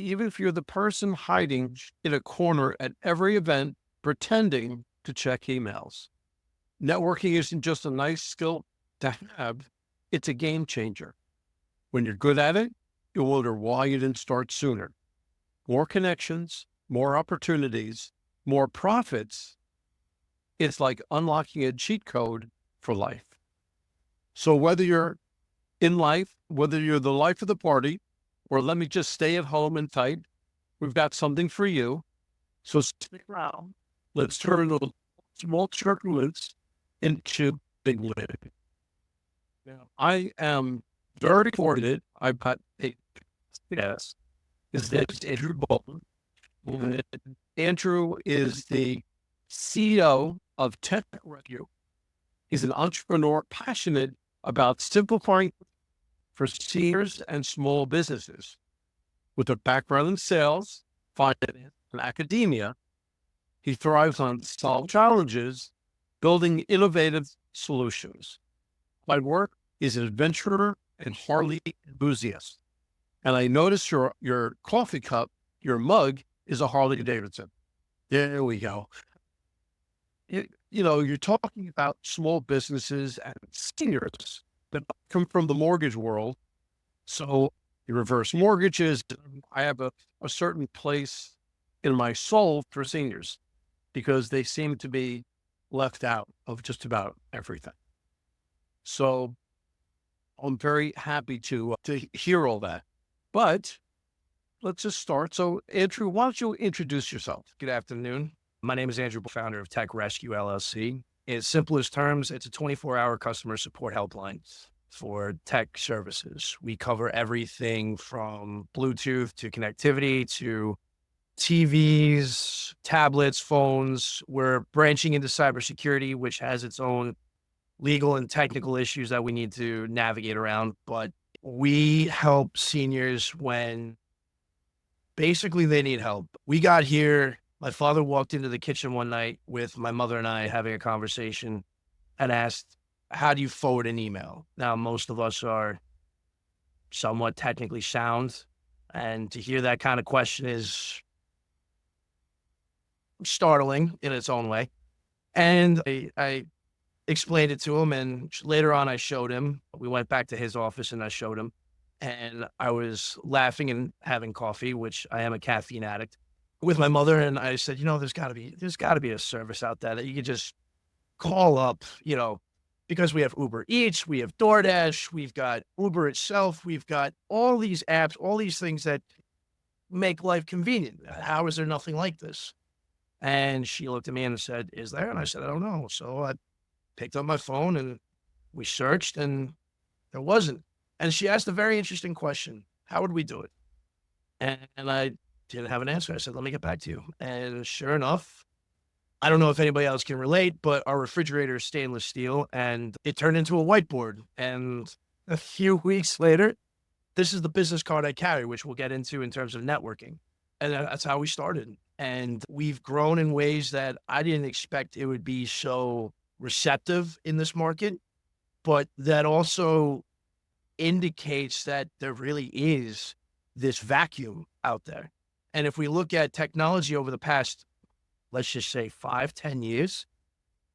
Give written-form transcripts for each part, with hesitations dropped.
even if you're the person hiding in a corner at every event, pretending to check emails. Networking isn't just a nice skill to have, it's a game changer. When you're good at it, you'll wonder why you didn't start sooner. More connections, more opportunities, more profits. It's like unlocking a cheat code for life. So whether you're in life, whether you're the life of the party, or let me just stay at home and type, we've got something for you. So stick around. Let's turn those small turbulence into big win. Now, I am very fortunate. I've got a guest. His name is Andrew Bolton. And Andrew is the CEO of TechRescue. He's an entrepreneur passionate about simplifying for seniors and small businesses. With a background in sales, finance, and academia, he thrives on solving challenges, building innovative solutions. My work is an adventurer and Harley enthusiast. And I notice your coffee cup, your mug, is a Harley Davidson. There we go. You're talking about small businesses and seniors that come from the mortgage world. So you reverse mortgages. I have a certain place in my soul for seniors because they seem to be left out of just about everything. So I'm very happy to hear all that. But let's just start. So Andrew, why don't you introduce yourself? Good afternoon. My name is Andrew, founder of TechRescue LLC. In simplest terms, it's a 24-hour customer support helpline for tech services. We cover everything from Bluetooth to connectivity to TVs, tablets, phones. We're branching into cybersecurity, which has its own legal and technical issues that we need to navigate around. But we help seniors when basically they need help. We got here. My father walked into the kitchen one night with my mother and I having a conversation and asked, how do you forward an email? Now, most of us are somewhat technically sound, and to hear that kind of question is startling in its own way. And I explained it to him, and later on I showed him. We went back to his office and I showed him, and I was laughing and having coffee, which I am a caffeine addict, with my mother. And I said, there's gotta be a service out there that you could just call up, because we have Uber Eats, we have DoorDash, we've got Uber itself, we've got all these apps, all these things that make life convenient. How is there nothing like this? And she looked at me and said, is there? And I said, I don't know. So I picked up my phone and we searched and there wasn't. And she asked a very interesting question. How would we do it? And I didn't have an answer. I said, let me get back to you. And sure enough, I don't know if anybody else can relate, but our refrigerator is stainless steel and it turned into a whiteboard. And a few weeks later, this is the business card I carry, which we'll get into in terms of networking. And that's how we started. And we've grown in ways that I didn't expect it would be so receptive in this market, but that also indicates that there really is this vacuum out there. And if we look at technology over the past, let's just say 5-10 years,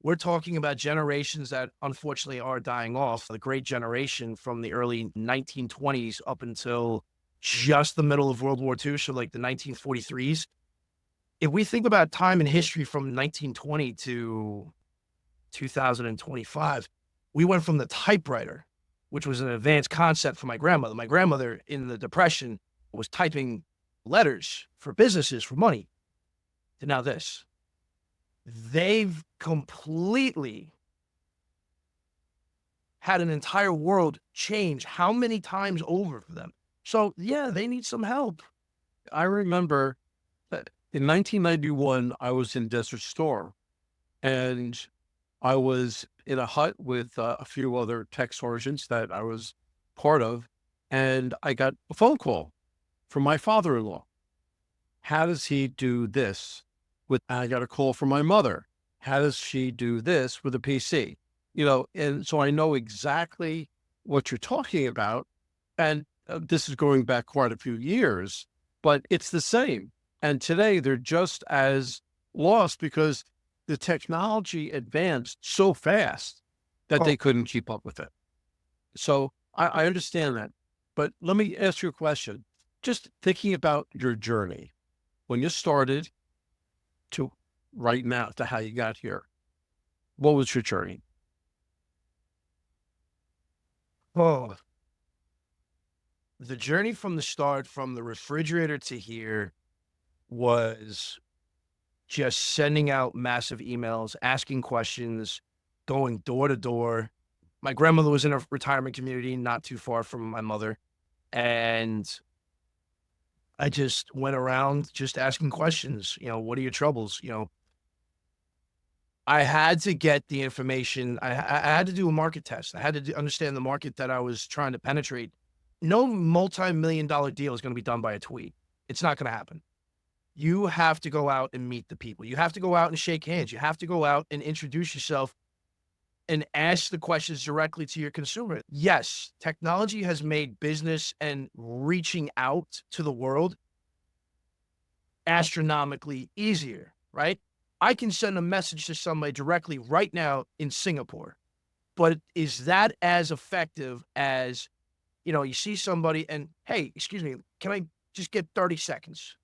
we're talking about generations that unfortunately are dying off. The great generation from the early 1920s up until just the middle of World War II, so like the 1943s. If we think about time in history from 1920 to 2025, we went from the typewriter, which was an advanced concept for my grandmother. My grandmother in the Depression was typing letters for businesses for money, to now this. They've completely had an entire world change how many times over for them. So yeah, they need some help. I remember that in 1991, I was in Desert Storm and I was in a hut with a few other tech sergeants that I was part of. And I got a phone call from my father-in-law. How does he do this? I got a call from my mother. How does she do this with a PC? And so I know exactly what you're talking about. And this is going back quite a few years, but it's the same. And today they're just as lost because the technology advanced so fast that Oh, they couldn't keep up with it. So I understand that. But let me ask you a question. Just thinking about your journey, when you started to right now to how you got here, what was your journey? oh, the journey from the start, from the refrigerator to here, was just sending out massive emails, asking questions, going door to door. My grandmother was in a retirement community not too far from my mother. And I just went around just asking questions, what are your troubles? I had to get the information. I had to do a market test. I had to understand the market that I was trying to penetrate. No multi-million dollar deal is going to be done by a tweet. It's not going to happen. You have to go out and meet the people. You have to go out and shake hands. You have to go out and introduce yourself and ask the questions directly to your consumer. Yes, technology has made business and reaching out to the world astronomically easier, right? I can send a message to somebody directly right now in Singapore, but is that as effective as, you see somebody and, hey, excuse me, can I just get 30 seconds?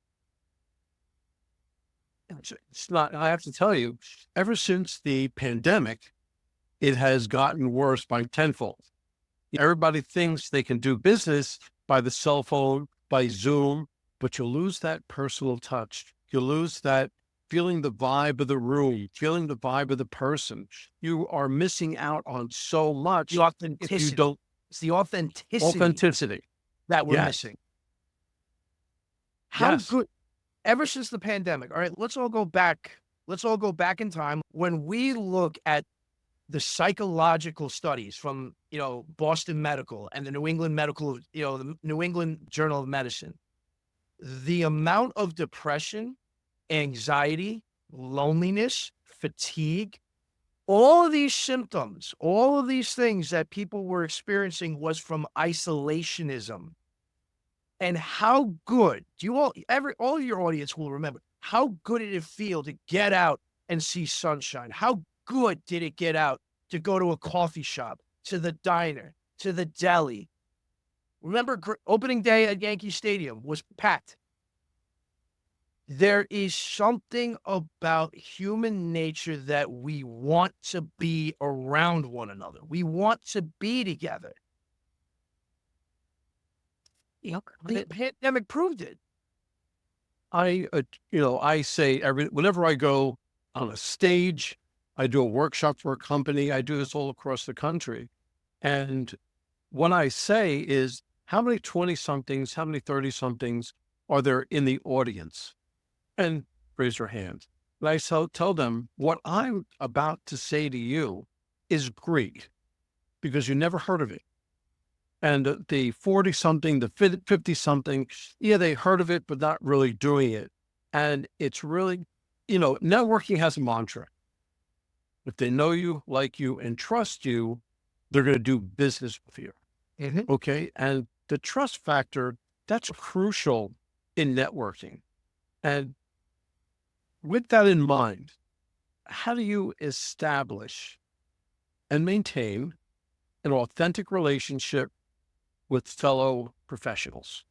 It's not, I have to tell you, ever since the pandemic, it has gotten worse by tenfold. Everybody thinks they can do business by the cell phone, by Zoom, but you lose that personal touch. You lose that feeling the vibe of the room, feeling the vibe of the person. You are missing out on so much The if you authenticity. don't. It's the authenticity Authenticity. that we're Yes. missing. How Yes. good, ever since the pandemic, all right, let's all go back. Let's all go back in time. When we look at the psychological studies from, Boston Medical and the New England Medical, the New England Journal of Medicine, the amount of depression, anxiety, loneliness, fatigue, all of these symptoms, all of these things that people were experiencing was from isolationism. And how good do you all of your audience will remember how good did it feel to get out and see sunshine? How good did it get out to go to a coffee shop, to the diner, to the deli? Remember opening day at Yankee Stadium was packed. There is something about human nature that we want to be around one another. We want to be together. Yep. The pandemic proved it. I say whenever I go on a stage, I do a workshop for a company. I do this all across the country. And what I say is, how many 20 somethings, how many 30 somethings are there in the audience? And raise your hand. And I tell them what I'm about to say to you is Greek because you never heard of it. And the 40 something, the 50 something, yeah, they heard of it, but not really doing it. And it's really, networking has a mantra. If they know you, like you, and trust you, they're going to do business with you. Mhm. Okay. And the trust factor, that's crucial in networking. And with that in mind, how do you establish and maintain an authentic relationship with fellow professionals?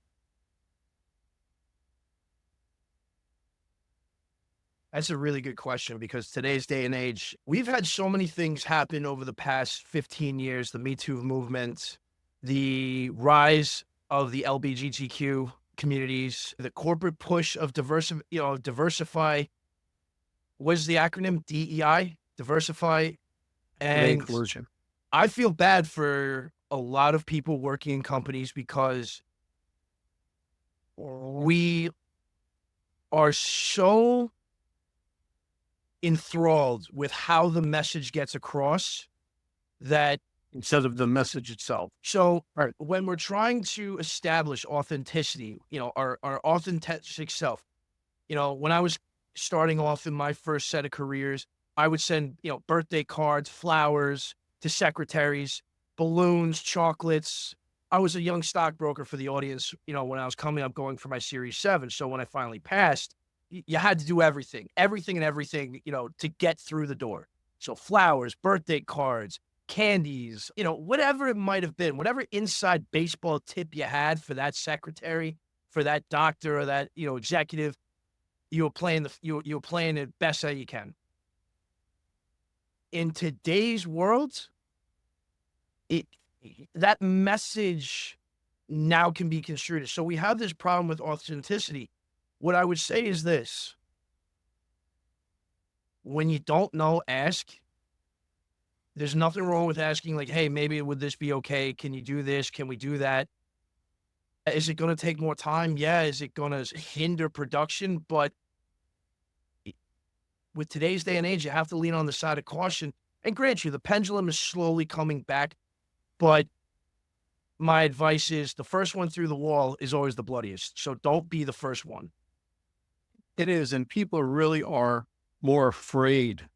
That's a really good question because today's day and age, we've had so many things happen over the past 15 years, the Me Too movement, the rise of the LGBTQ communities, the corporate push of diversify. What's the acronym? DEI, diversify. The And inclusion. I feel bad for a lot of people working in companies because we are so enthralled with how the message gets across that Instead of the message itself. so Right. when we're trying to establish authenticity, our authentic self, when I was starting off in my first set of careers, I would send, birthday cards, flowers to secretaries, balloons, chocolates, I was a young stockbroker for the audience, when I was coming up going for my Series 7. So when I finally passed, you had to do everything, to get through the door. So flowers, birthday cards, candies, whatever it might have been, whatever inside baseball tip you had for that secretary, for that doctor or that, executive, you were playing it best that you can. In today's world, it that message now can be construed. So we have this problem with authenticity. What I would say is this: when you don't know, ask. There's nothing wrong with asking, like, hey, maybe would this be okay? Can you do this? Can we do that? Is it going to take more time? Yeah. Is it going to hinder production? But with today's day and age, you have to lean on the side of caution. And grant you, the pendulum is slowly coming back. But my advice is the first one through the wall is always the bloodiest. So don't be the first one. It is. And people really are more afraid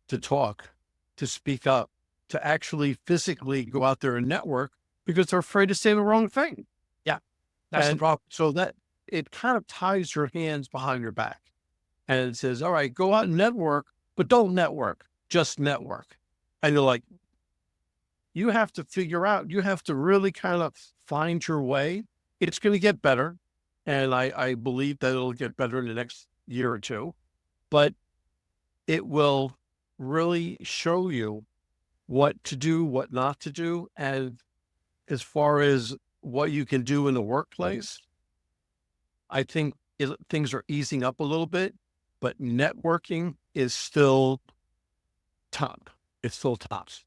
to talk, to speak up, to actually physically go out there and network because they're afraid to say the wrong thing. Yeah, that's the And problem. so that it kind of ties your hands behind your back and it says, all right, go out and network, but don't network, just network. And you're like, you have to figure out, you have to really kind of find your way. It's going to get better. And I believe that it'll get better in the next year or two, but it will really show you what to do, what not to do. And as far as what you can do in the workplace, I think things are easing up a little bit, but networking is still top. It's still tops.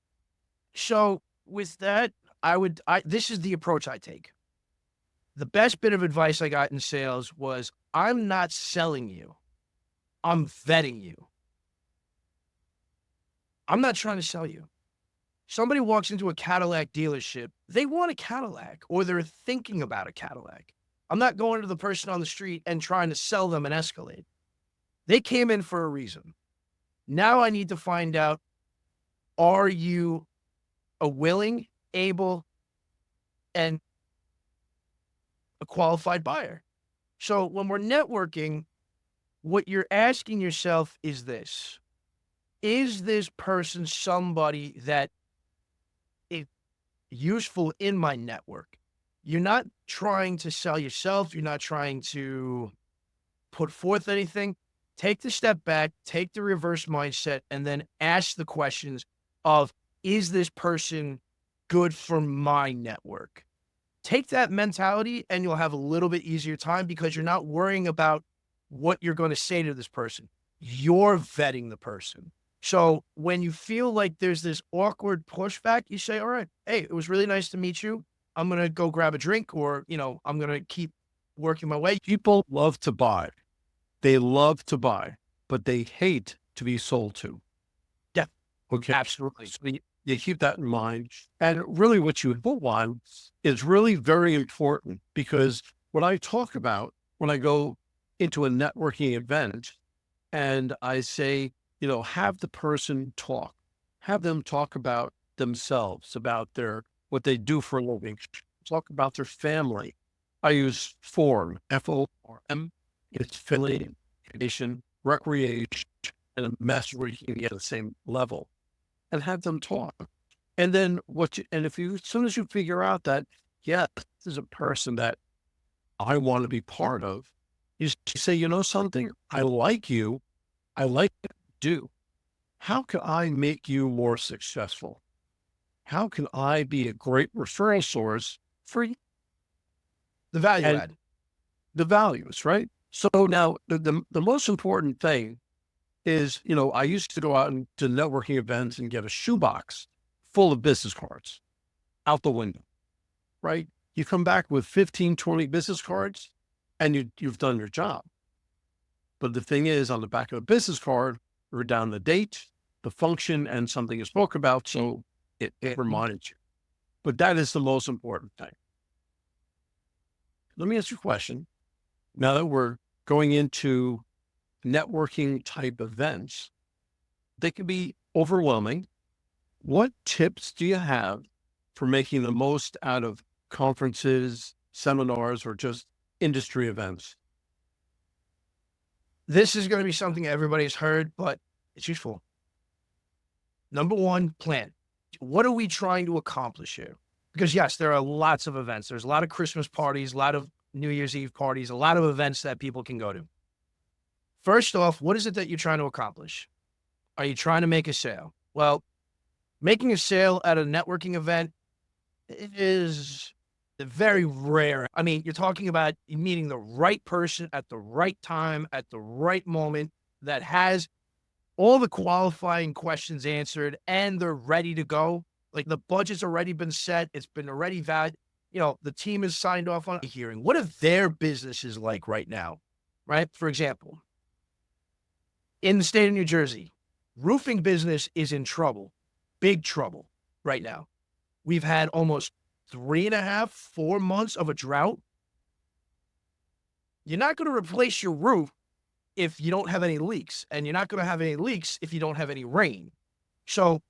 So with that, this is the approach I take. The best bit of advice I got in sales was, I'm not selling you. I'm vetting you. I'm not trying to sell you. Somebody walks into a Cadillac dealership, they want a Cadillac or they're thinking about a Cadillac. I'm not going to the person on the street and trying to sell them an Escalade. They came in for a reason. Now I need to find out, are you a willing, able, and a qualified buyer? So when we're networking, what you're asking yourself is this: is this person somebody that is useful in my network? You're not trying to sell yourself. You're not trying to put forth anything. Take the step back, take the reverse mindset, and then ask the questions of, is this person good for my network? Take that mentality and you'll have a little bit easier time because you're not worrying about what you're going to say to this person. You're vetting the person. So when you feel like there's this awkward pushback, you say, all right, hey, it was really nice to meet you. I'm going to go grab a drink, or, I'm going to keep working my way. People love to buy. They love to buy, but they hate to be sold to. Yeah, okay. Absolutely. So you keep that in mind. And really what you want is really very important, because what I talk about when I go into a networking event and I say, have the person talk, have them talk about themselves, about what they do for a living, talk about their family. I use FORM, FORM. It's family, education, recreation, and a message where you can get the same level and have them talk. And then as soon as you figure out that, yeah, this is a person that I want to be part of, you say, something, I like you. I like what you do. How can I make you more successful? How can I be a great referral source for you? The value add. The values, right? So now the most important thing is, I used to go out to networking events and get a shoebox full of business cards out the window, right? You come back with 15, 20 business cards and you've done your job. But the thing is, on the back of the business card, write down the date, the function, and something you spoke about. So it reminds you. But that is the most important thing. Let me ask you a question. Now that we're going into networking type events, they can be overwhelming. What tips do you have for making the most out of conferences, seminars, or just industry events? This is going to be something everybody's heard, but it's useful. Number one, plan. What are we trying to accomplish here? Because yes, there are lots of events. There's a lot of Christmas parties, a lot of New Year's Eve parties, a lot of events that people can go to. First off, what is it that you're trying to accomplish? Are you trying to make a sale? Well, making a sale at a networking event is very rare. I mean, you're talking about meeting the right person at the right time, at the right moment that has all the qualifying questions answered and they're ready to go. Like the budget's already been set. It's been already valid. The team is signed off on a hearing. What are their businesses like right now? Right? For example, in the state of New Jersey, roofing business is in trouble, big trouble right now. We've had almost 3.5, 4 months of a drought. You're not going to replace your roof if you don't have any leaks, and you're not going to have any leaks if you don't have any rain. So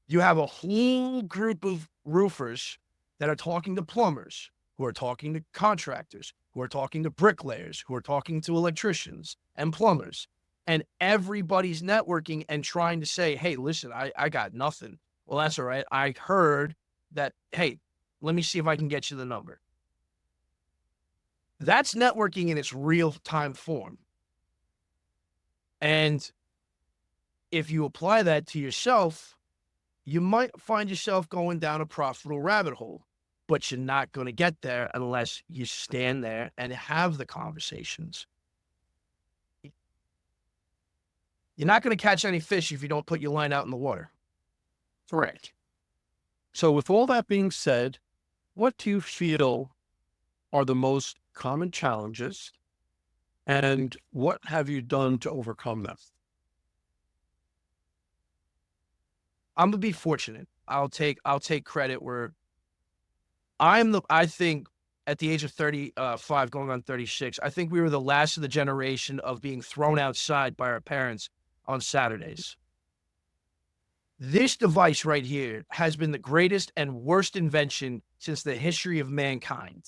you have a whole group of roofers that are talking to plumbers, who are talking to contractors, who are talking to bricklayers, who are talking to electricians and plumbers. And everybody's networking and trying to say, hey, listen, I got nothing. Well, that's all right. I heard that, hey, let me see if I can get you the number. That's networking in its real-time form. And if you apply that to yourself, you might find yourself going down a profitable rabbit hole, but you're not going to get there unless you stand there and have the conversations. You're not going to catch any fish if you don't put your line out in the water. Correct. So with all that being said, what do you feel are the most common challenges and what have you done to overcome them? I'm going to be fortunate. I'll take credit where I think at the age of 35, going on 36, I think we were the last of the generation of being thrown outside by our parents on Saturdays. This device right here has been the greatest and worst invention since the history of mankind.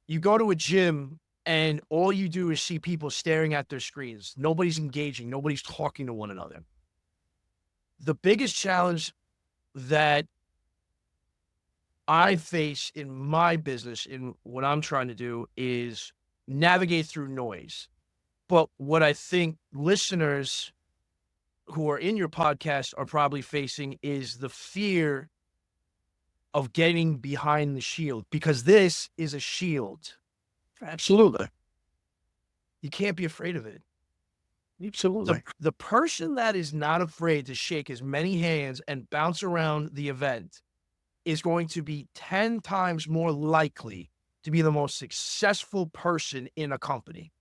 You go to a gym and all you do is see people staring at their screens. Nobody's engaging. Nobody's talking to one another. The biggest challenge that I face in my business, in what I'm trying to do, is navigate through noise. But what I think listeners who are in your podcast are probably facing is the fear of getting behind the shield, because this is a shield. Absolutely. You can't be afraid of it. Absolutely. The person that is not afraid to shake as many hands and bounce around the event is going to be 10 times more likely to be the most successful person in a company.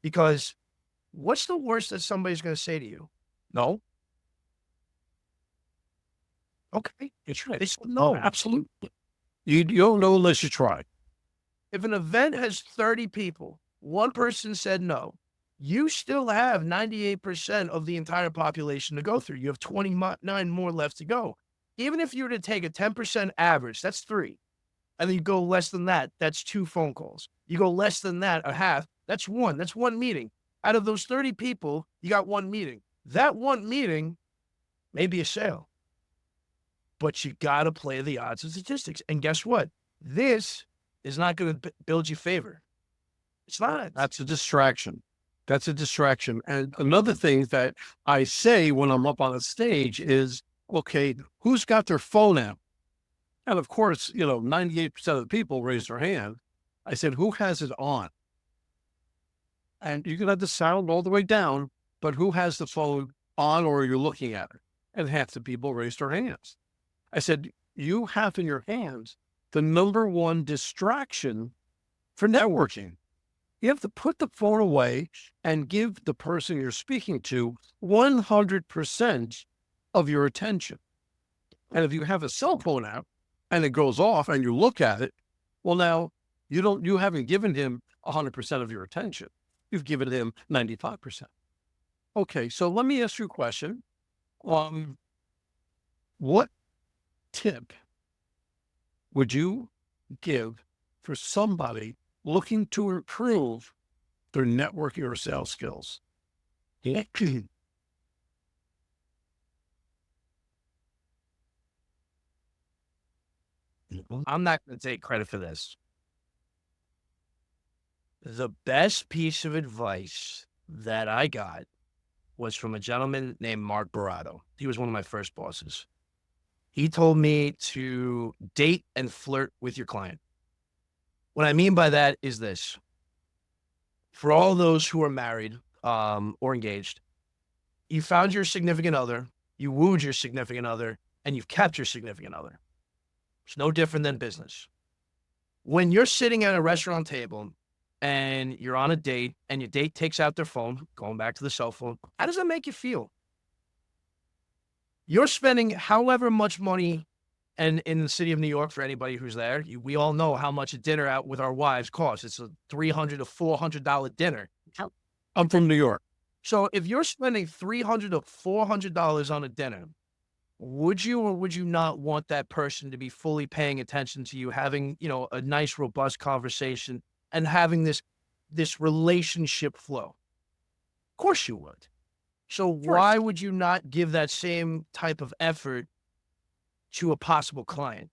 Because what's the worst that somebody's going to say to you? No. Okay. It's right. They said no. Absolutely. You don't know unless you try. If an event has 30 people, one person said no, you still have 98% of the entire population to go through. You have 29 more left to go. Even if you were to take a 10% average, that's 3. And then you go less than that, that's 2 phone calls. You go less than that, a half, that's 1. That's 1 meeting. Out of those 30 people, you got 1 meeting. That 1 meeting may be a sale. But you got to play the odds and statistics. And guess what? This is not going to build you favor. It's not. That's a distraction. That's a distraction. And another thing that I say when I'm up on a stage is, okay, who's got their phone out? And of course, 98% of the people raise their hand. I said, who has it on? And you can have the sound all the way down, but who has the phone on or you're looking at it? And half the people raised their hands. I said, you have in your hands the number one distraction for networking. You have to put the phone away and give the person you're speaking to 100% of your attention. And if you have a cell phone out and it goes off and you look at it, well, now you haven't given him 100% of your attention. You've given him 95%. Okay, so let me ask you a question. What tip would you give for somebody looking to improve their networking or sales skills? I'm not going to take credit for this. The best piece of advice that I got was from a gentleman named Mark Barato. He was one of my first bosses. He told me to date and flirt with your client. What I mean by that is this. For all those who are married or engaged, you found your significant other, you wooed your significant other, and you've kept your significant other. It's no different than business. When you're sitting at a restaurant table and you're on a date and your date takes out their phone, going back to the cell phone, how does that make you feel? You're spending however much money, and in the city of New York, for anybody who's there, we all know how much a dinner out with our wives costs. It's a $300 to $400 dinner. I'm from New York. So if you're spending $300 to $400 on a dinner, would you or would you not want that person to be fully paying attention to you, having, a nice, robust conversation and having this relationship flow? Of course you would. So why would you not give that same type of effort to a possible client?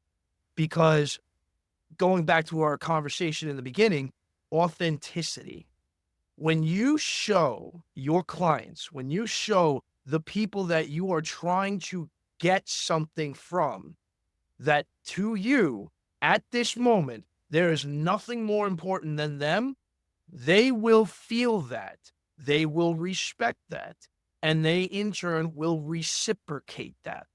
Because going back to our conversation in the beginning, authenticity. When you show your clients, when you show the people that you are trying to get something from, that to you at this moment, there is nothing more important than them, they will feel that. They will respect that. And they in turn will reciprocate that.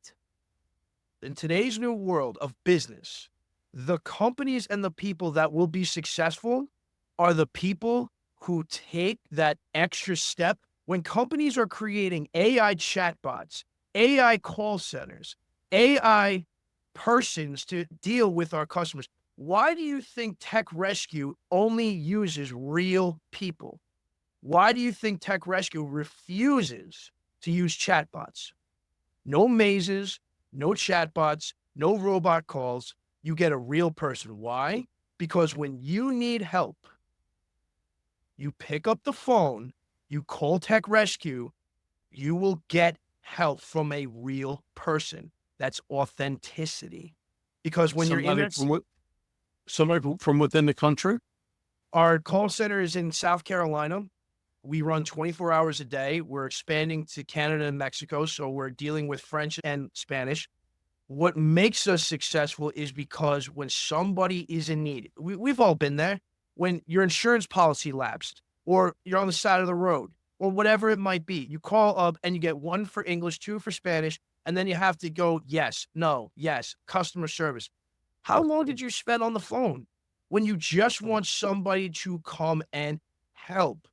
In today's new world of business, the companies and the people that will be successful are the people who take that extra step. When companies are creating AI chatbots, AI call centers, AI persons to deal with our customers, why do you think TechRescue only uses real people? Why do you think TechRescue refuses to use chatbots? No mazes, no chatbots, no robot calls. You get a real person. Why? Because when you need help, you pick up the phone, you call TechRescue, you will get help from a real person. That's authenticity. Because when you're in somebody from within the country, our call center is in South Carolina. We run 24 hours a day. We're expanding to Canada and Mexico, so we're dealing with French and Spanish. What makes us successful is because when somebody is in need, we've all been there. When your insurance policy lapsed, or you're on the side of the road, or whatever it might be, you call up and you get 1 for English, 2 for Spanish, and then you have to go, yes, no, yes, customer service. How long did you spend on the phone when you just want somebody to come and help?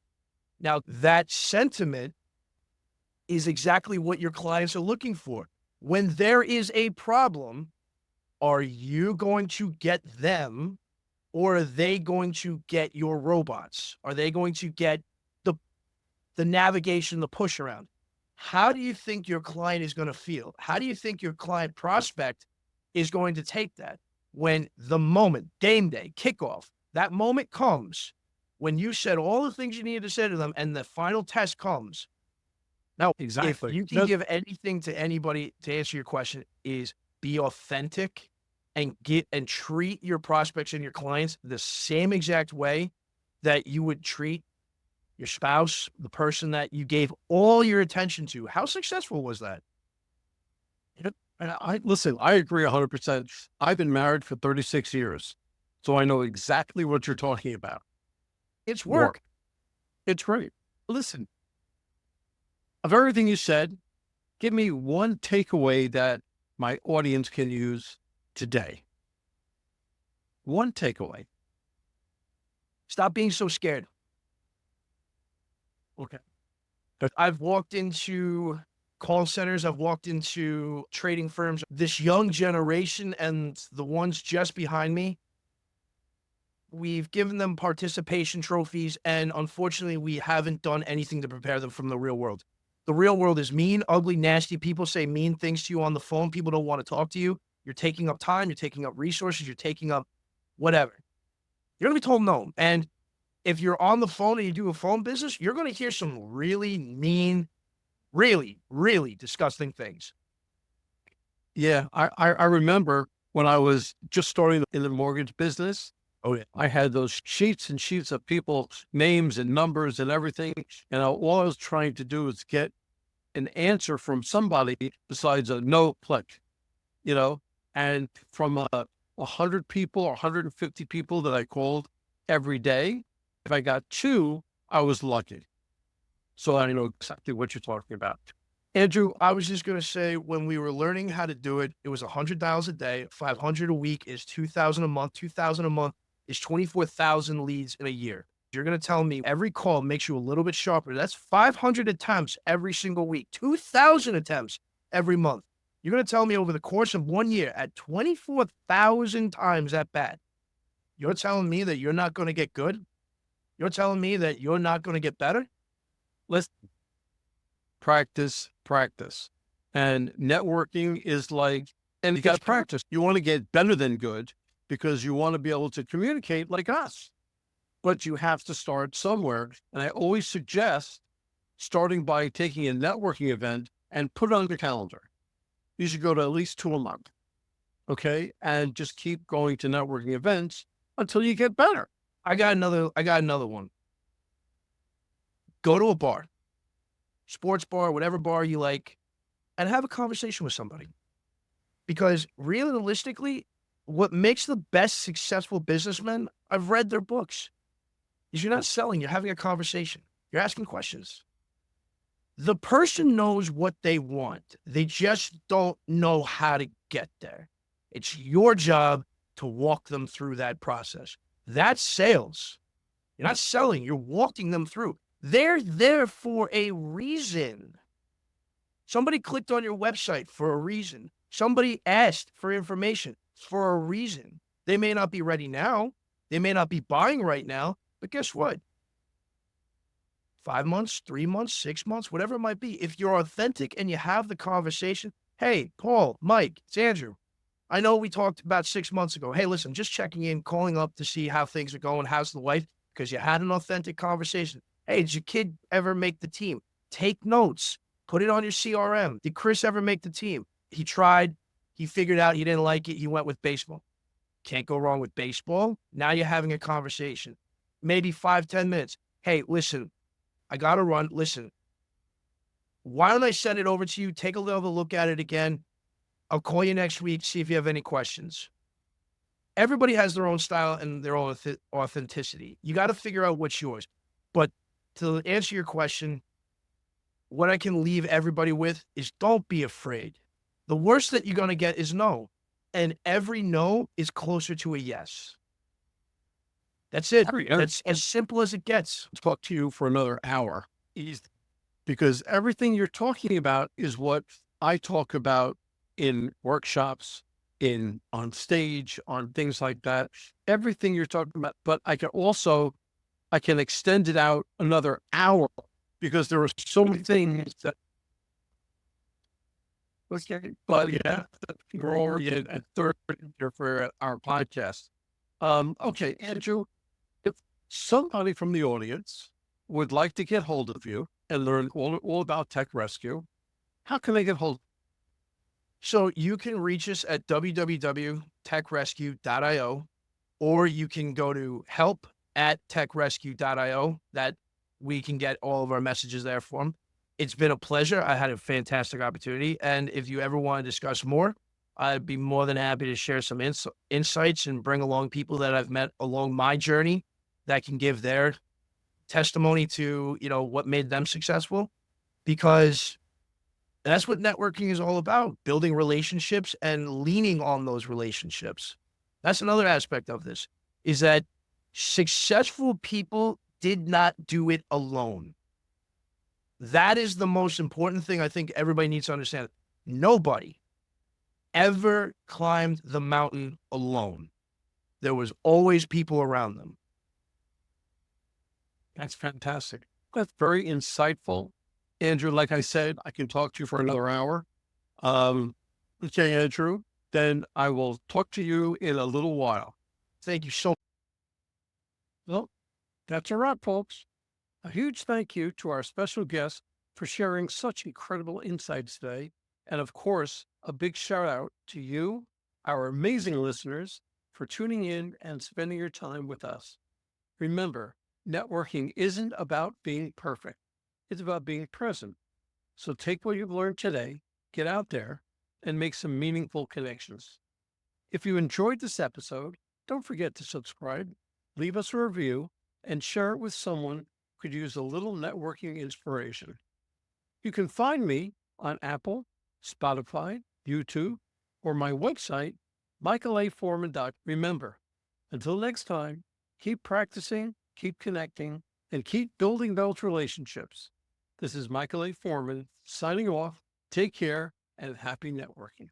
Now, that sentiment is exactly what your clients are looking for. When there is a problem, are you going to get them, or are they going to get your robots? Are they going to get the navigation, the push around? How do you think your client is going to feel? How do you think your client prospect is going to take that when the moment, game day, kickoff, that moment comes when you said all the things you needed to say to them and the final test comes? Now, exactly. If you can give anything to anybody to answer your question, is be authentic and treat your prospects and your clients the same exact way that you would treat your spouse, the person that you gave all your attention to. How successful was that? And I agree 100%. I've been married for 36 years, so I know exactly what you're talking about. It's work. It's great. Listen, of everything you said, give me one takeaway that my audience can use today. One takeaway. Stop being so scared. Okay. I've walked into call centers. I've walked into trading firms. This young generation and the ones just behind me, we've given them participation trophies, and unfortunately, we haven't done anything to prepare them from the real world. The real world is mean, ugly, nasty. People say mean things to you on the phone. People don't want to talk to you. You're taking up time, you're taking up resources, you're taking up whatever. You're going to be told no. And if you're on the phone and you do a phone business, you're going to hear some really mean, really, really disgusting things. Yeah, I remember when I was just starting in the mortgage business. Oh, yeah. I had those sheets and sheets of people's names and numbers and everything. And all I was trying to do was get an answer from somebody besides a no click, you know, and from 100 people or 150 people that I called every day, if I got 2, I was lucky. So I know exactly what you're talking about. Andrew, I was just going to say, when we were learning how to do it, it was $100 a day, 500 a week is 2,000 a month, 2,000 a month is 24,000 leads in a year. You're going to tell me every call makes you a little bit sharper. That's 500 attempts every single week, 2,000 attempts every month. You're going to tell me over the course of 1 year at 24,000 times that bad, you're telling me that you're not going to get good? You're telling me that you're not going to get better? Let's practice. And networking is like, and you got to practice. You want to get better than good because you want to be able to communicate like us, but you have to start somewhere. And I always suggest starting by taking a networking event and put it on your calendar. You should go to at least 2 a month. Okay. And just keep going to networking events until you get better. I got another one. Go to a bar, sports bar, whatever bar you like, and have a conversation with somebody. Because realistically, what makes the best successful businessmen, I've read their books, is you're not selling, you're having a conversation. You're asking questions. The person knows what they want. They just don't know how to get there. It's your job to walk them through that process. That's sales. You're not selling, you're walking them through. They're there for a reason. Somebody clicked on your website for a reason. Somebody asked for information for a reason. They may not be ready now. They may not be buying right now, but guess what? 5 months, 3 months, 6 months, whatever it might be. If you're authentic and you have the conversation, hey, Paul, Mike, it's Andrew. I know we talked about 6 months ago. Hey, listen, just checking in, calling up to see how things are going. How's the wife? Because you had an authentic conversation. Hey, did your kid ever make the team? Take notes. Put it on your CRM. Did Chris ever make the team? He tried. He figured out he didn't like it. He went with baseball. Can't go wrong with baseball. Now you're having a conversation. Maybe 5-10 minutes. Hey, listen, I got to run. Listen, why don't I send it over to you? Take a little look at it again. I'll call you next week, see if you have any questions. Everybody has their own style and their own authenticity. You got to figure out what's yours. But to answer your question, what I can leave everybody with is don't be afraid. The worst that you're going to get is no. And every no is closer to a yes. That's it. That's as simple as it gets. Talk to you for another hour. Because everything you're talking about is what I talk about in workshops, on stage, on things like that. Everything you're talking about, but I can extend it out another hour because there are so many things that. But yeah, we're already at third year for our podcast. Okay, Andrew, if somebody from the audience would like to get hold of you and learn all about TechRescue, how can they get hold? So you can reach us at www.techrescue.io, or you can go to help@techrescue.io. That we can get all of our messages there for them. It's been a pleasure. I had a fantastic opportunity. And if you ever want to discuss more, I'd be more than happy to share some insights and bring along people that I've met along my journey that can give their testimony to, what made them successful, because that's what networking is all about, building relationships and leaning on those relationships. That's another aspect of this, is that successful people did not do it alone. That is the most important thing I think everybody needs to understand. Nobody ever climbed the mountain alone. There was always people around them. That's fantastic. That's very insightful. Andrew, like I said, I can talk to you for another hour. Okay, Andrew, Then I will talk to you in a little while. Thank you so Well, that's a wrap, folks. A huge thank you to our special guest for sharing such incredible insights today. And of course, a big shout out to you, our amazing listeners, for tuning in and spending your time with us. Remember, networking isn't about being perfect, it's about being present. So take what you've learned today, get out there, and make some meaningful connections. If you enjoyed this episode, don't forget to subscribe, leave us a review, and share it with someone who could use a little networking inspiration. You can find me on Apple, Spotify, YouTube, or my website, michaelaforman.com. Remember, until next time, keep practicing, keep connecting, and keep building those relationships. This is Michael A. Forman signing off. Take care and happy networking.